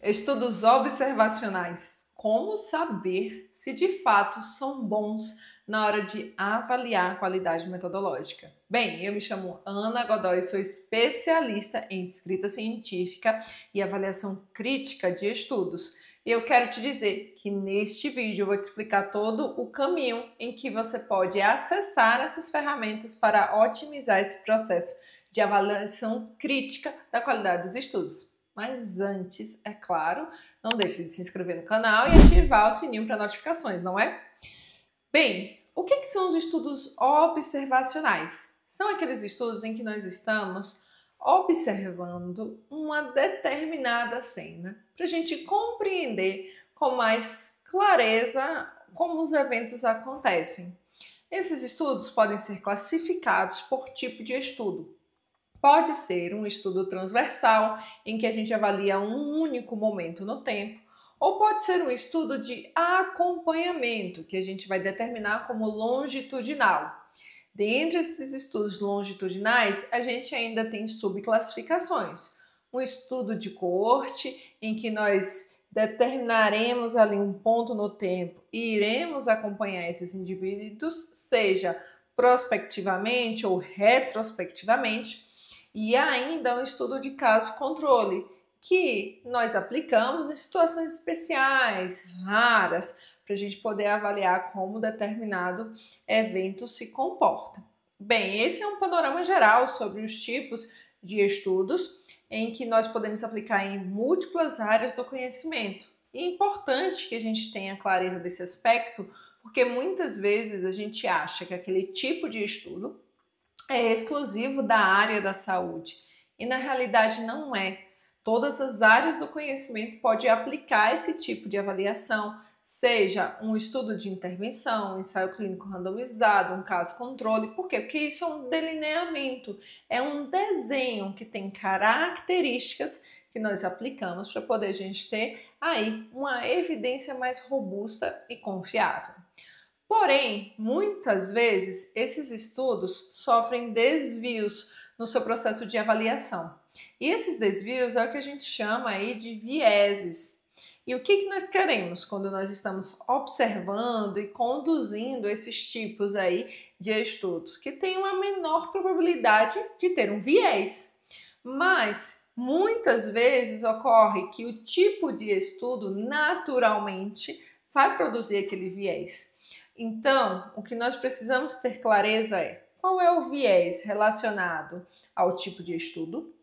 Estudos observacionais. Como saber se de fato são bons na hora de avaliar a qualidade metodológica? Bem, eu me chamo Ana Godoy, sou especialista em escrita científica e avaliação crítica de estudos. E eu quero te dizer que neste vídeo eu vou te explicar todo o caminho em que você pode acessar essas ferramentas para otimizar esse processo de avaliação crítica da qualidade dos estudos. Mas antes, é claro, não deixe de se inscrever no canal e ativar o sininho para notificações, não é? Bem, o que são os estudos observacionais? São aqueles estudos em que nós estamos observando uma determinada cena para a gente compreender com mais clareza como os eventos acontecem. Esses estudos podem ser classificados por tipo de estudo. Pode ser um estudo transversal, em que a gente avalia um único momento no tempo, ou pode ser um estudo de acompanhamento, que a gente vai determinar como longitudinal. Dentre esses estudos longitudinais, a gente ainda tem subclassificações. Um estudo de coorte, em que nós determinaremos ali um ponto no tempo e iremos acompanhar esses indivíduos, seja prospectivamente ou retrospectivamente. E ainda um estudo de caso controle, que nós aplicamos em situações especiais, raras, para a gente poder avaliar como determinado evento se comporta. Bem, esse é um panorama geral sobre os tipos de estudos em que nós podemos aplicar em múltiplas áreas do conhecimento. E é importante que a gente tenha clareza desse aspecto, porque muitas vezes a gente acha que aquele tipo de estudo é exclusivo da área da saúde. E na realidade não é. Todas as áreas do conhecimento podem aplicar esse tipo de avaliação, seja um estudo de intervenção, um ensaio clínico randomizado, um caso controle. Por quê? Porque isso é um delineamento, é um desenho que tem características que nós aplicamos para poder a gente ter aí uma evidência mais robusta e confiável. Porém, muitas vezes, esses estudos sofrem desvios no seu processo de avaliação. E esses desvios é o que a gente chama aí de vieses. E o que nós queremos quando nós estamos observando e conduzindo esses tipos aí de estudos? Que tenham a menor probabilidade de ter um viés. Mas muitas vezes ocorre que o tipo de estudo naturalmente vai produzir aquele viés. Então, o que nós precisamos ter clareza é qual é o viés relacionado ao tipo de estudo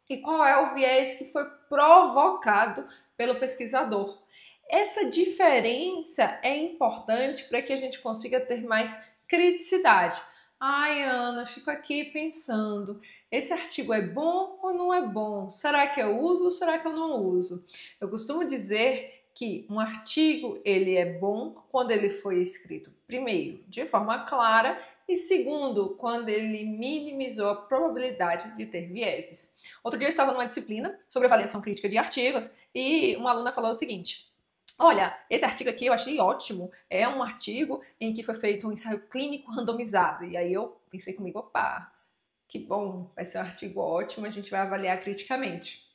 e qual é o viés que foi provocado pelo pesquisador. Essa diferença é importante para que a gente consiga ter mais criticidade. Ai, Ana, fico aqui pensando, esse artigo é bom ou não é bom? Será que eu uso ou será que eu não uso? Eu costumo dizer que um artigo ele é bom quando ele foi escrito, primeiro, de forma clara e segundo, quando ele minimizou a probabilidade de ter vieses. Outro dia eu estava numa disciplina sobre avaliação crítica de artigos e uma aluna falou o seguinte: olha, esse artigo aqui eu achei ótimo, é um artigo em que foi feito um ensaio clínico randomizado. E aí eu pensei comigo, opa, que bom, vai ser um artigo ótimo, a gente vai avaliar criticamente.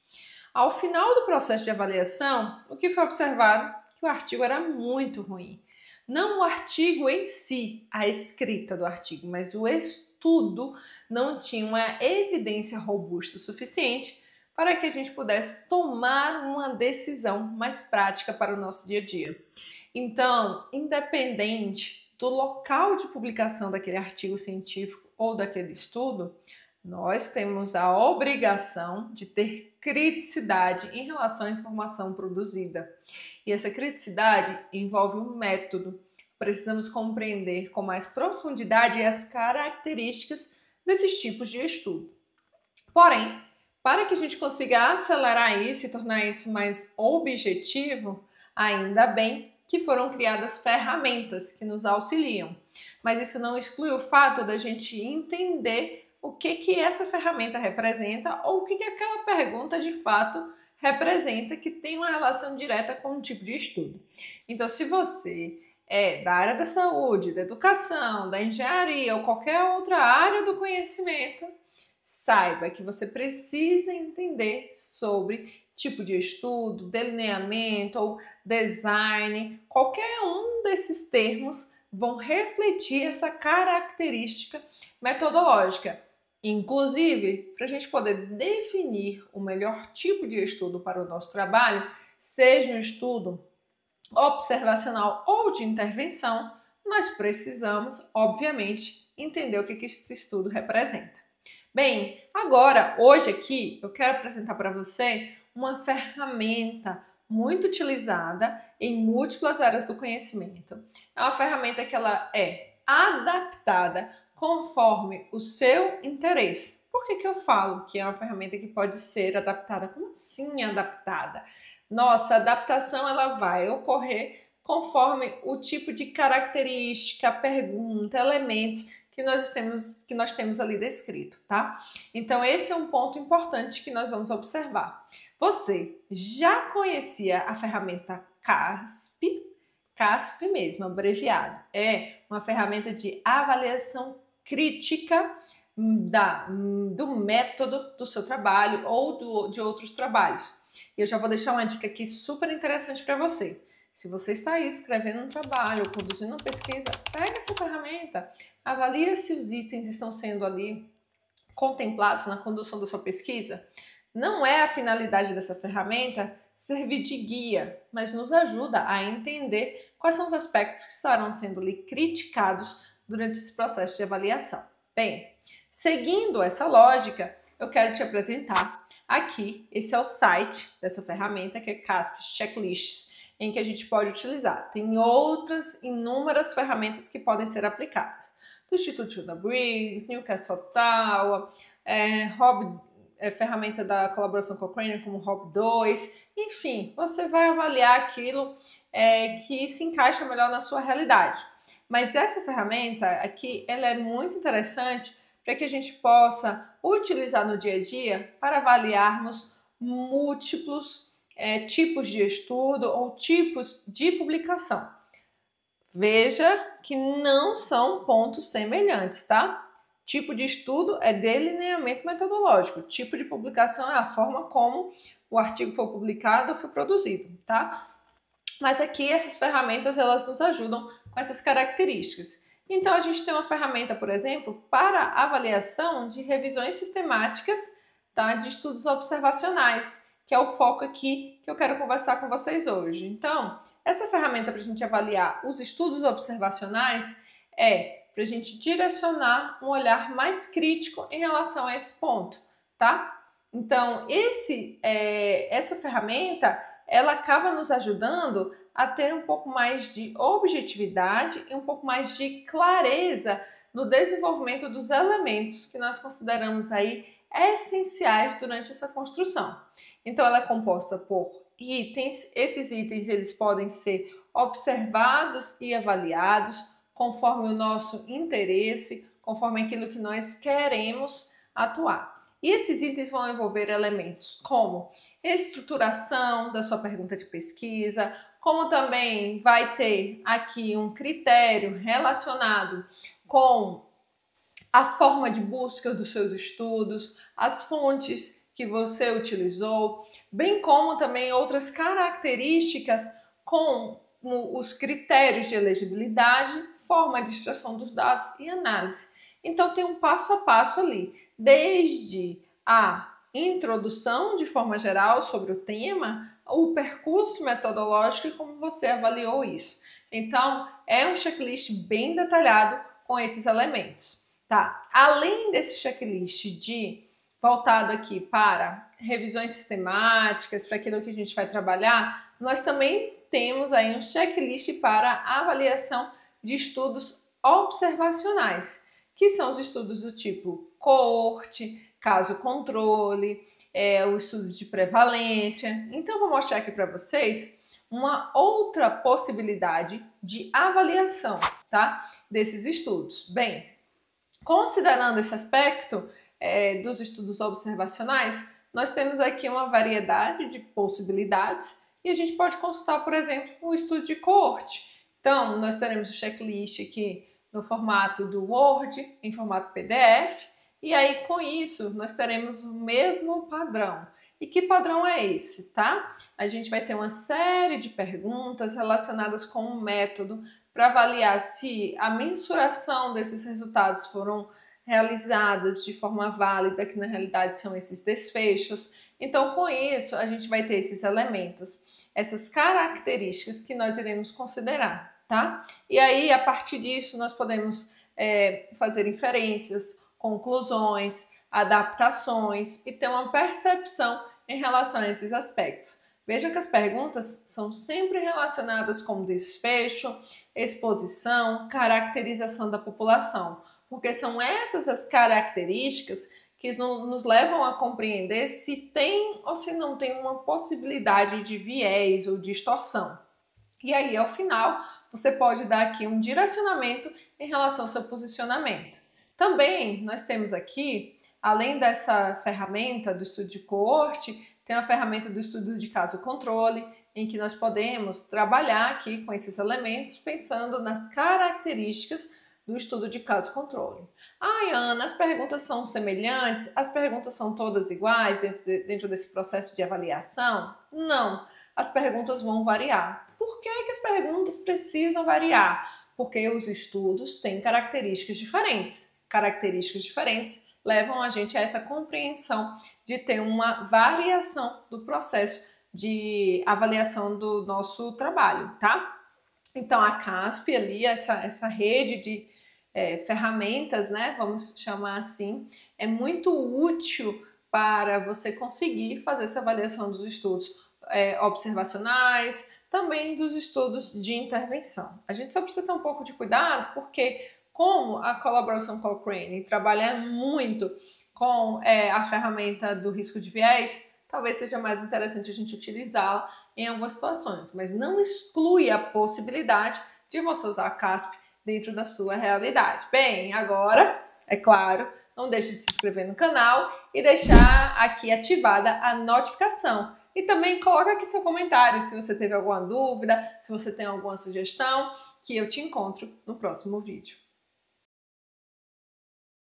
Ao final do processo de avaliação, o que foi observado? Que o artigo era muito ruim. Não o artigo em si, a escrita do artigo, mas o estudo não tinha uma evidência robusta o suficiente para que a gente pudesse tomar uma decisão mais prática para o nosso dia a dia. Então, independente do local de publicação daquele artigo científico ou daquele estudo, nós temos a obrigação de ter criticidade em relação à informação produzida. E essa criticidade envolve um método. Precisamos compreender com mais profundidade as características desses tipos de estudo. Porém, para que a gente consiga acelerar isso e tornar isso mais objetivo, ainda bem que foram criadas ferramentas que nos auxiliam. Mas isso não exclui o fato da gente entender o que essa ferramenta representa ou o que aquela pergunta de fato representa, que tem uma relação direta com um tipo de estudo. Então, se você é da área da saúde, da educação, da engenharia ou qualquer outra área do conhecimento, saiba que você precisa entender sobre tipo de estudo, delineamento ou design, qualquer um desses termos vão refletir essa característica metodológica. Inclusive, para a gente poder definir o melhor tipo de estudo para o nosso trabalho, seja um estudo observacional ou de intervenção, nós precisamos, obviamente, entender o que esse estudo representa. Bem, agora, hoje aqui, eu quero apresentar para você uma ferramenta muito utilizada em múltiplas áreas do conhecimento. É uma ferramenta que ela é adaptada conforme o seu interesse. Por que eu falo que é uma ferramenta que pode ser adaptada? Como assim adaptada? Nossa, adaptação ela vai ocorrer conforme o tipo de característica, pergunta, elementos que nós temos ali descrito, tá? Então, esse é um ponto importante que nós vamos observar. Você já conhecia a ferramenta CASP? CASP mesmo, abreviado. É uma ferramenta de avaliação crítica do método do seu trabalho ou de outros trabalhos. E eu já vou deixar uma dica aqui super interessante para você. Se você está aí escrevendo um trabalho ou produzindo uma pesquisa, pega essa ferramenta, avalia se os itens estão sendo ali contemplados na condução da sua pesquisa. Não é a finalidade dessa ferramenta servir de guia, mas nos ajuda a entender quais são os aspectos que estarão sendo ali criticados durante esse processo de avaliação. Bem, seguindo essa lógica, eu quero te apresentar aqui, esse é o site dessa ferramenta, que é CASP Checklists, em que a gente pode utilizar. Tem outras inúmeras ferramentas que podem ser aplicadas. Do Instituto Hilda Briggs, Newcastle Ottawa, ferramenta da colaboração Cochrane como HOB2, enfim, você vai avaliar aquilo que se encaixa melhor na sua realidade. Mas essa ferramenta aqui, ela é muito interessante para que a gente possa utilizar no dia a dia para avaliarmos múltiplos tipos de estudo ou tipos de publicação. Veja que não são pontos semelhantes, tá? Tipo de estudo é delineamento metodológico, tipo de publicação é a forma como o artigo foi publicado ou foi produzido, tá? Mas aqui essas ferramentas elas nos ajudam com essas características. Então a gente tem uma ferramenta, por exemplo, para avaliação de revisões sistemáticas, tá? De estudos observacionais, que é o foco aqui que eu quero conversar com vocês hoje. Então, essa ferramenta para a gente avaliar os estudos observacionais é para a gente direcionar um olhar mais crítico em relação a esse ponto, tá? Então, essa ferramenta, ela acaba nos ajudando a ter um pouco mais de objetividade e um pouco mais de clareza no desenvolvimento dos elementos que nós consideramos aí essenciais durante essa construção. Então, ela é composta por itens. Esses itens eles podem ser observados e avaliados conforme o nosso interesse, conforme aquilo que nós queremos atuar. E esses itens vão envolver elementos como estruturação da sua pergunta de pesquisa, como também vai ter aqui um critério relacionado com a forma de busca dos seus estudos, as fontes que você utilizou, bem como também outras características como os critérios de elegibilidade, forma de extração dos dados e análise. Então tem um passo a passo ali, desde a introdução de forma geral sobre o tema, o percurso metodológico e como você avaliou isso. Então é um checklist bem detalhado com esses elementos. Tá? Além desse checklist voltado aqui para revisões sistemáticas, para aquilo que a gente vai trabalhar, nós também temos aí um checklist para avaliação de estudos observacionais, que são os estudos do tipo coorte, caso controle, os estudos de prevalência. Então, vou mostrar aqui para vocês uma outra possibilidade de avaliação, tá? Desses estudos. Bem, considerando esse aspecto dos estudos observacionais, nós temos aqui uma variedade de possibilidades e a gente pode consultar, por exemplo, um estudo de coorte. Então, nós teremos o checklist aqui no formato do Word, em formato PDF, e aí com isso nós teremos o mesmo padrão. E que padrão é esse, tá? A gente vai ter uma série de perguntas relacionadas com o método para avaliar se a mensuração desses resultados foram realizadas de forma válida, que na realidade são esses desfechos. Então, com isso, a gente vai ter esses elementos, essas características que nós iremos considerar, tá? E aí, a partir disso, nós podemos fazer inferências, conclusões, adaptações e ter uma percepção em relação a esses aspectos. Veja que as perguntas são sempre relacionadas com desfecho, exposição, caracterização da população, porque são essas as características que nos levam a compreender se tem ou se não tem uma possibilidade de viés ou distorção. E aí, ao final, você pode dar aqui um direcionamento em relação ao seu posicionamento. Também nós temos aqui, além dessa ferramenta do estudo de coorte, tem a ferramenta do estudo de caso controle, em que nós podemos trabalhar aqui com esses elementos, pensando nas características do estudo de caso controle. Ai, Ana, as perguntas são semelhantes? As perguntas são todas iguais dentro desse processo de avaliação? Não, as perguntas vão variar. Por que as perguntas precisam variar? Porque os estudos têm características diferentes. Características diferentes levam a gente a essa compreensão de ter uma variação do processo de avaliação do nosso trabalho, tá? Então, a CASP ali, essa rede de ferramentas, né, vamos chamar assim, é muito útil para você conseguir fazer essa avaliação dos estudos observacionais, também dos estudos de intervenção. A gente só precisa ter um pouco de cuidado, porque como a colaboração Cochrane trabalha muito com a ferramenta do risco de viés, talvez seja mais interessante a gente utilizá-la em algumas situações, mas não exclui a possibilidade de você usar a CASP dentro da sua realidade. Bem, agora, é claro, não deixe de se inscrever no canal e deixar aqui ativada a notificação. E também coloca aqui seu comentário se você teve alguma dúvida, se você tem alguma sugestão, que eu te encontro no próximo vídeo.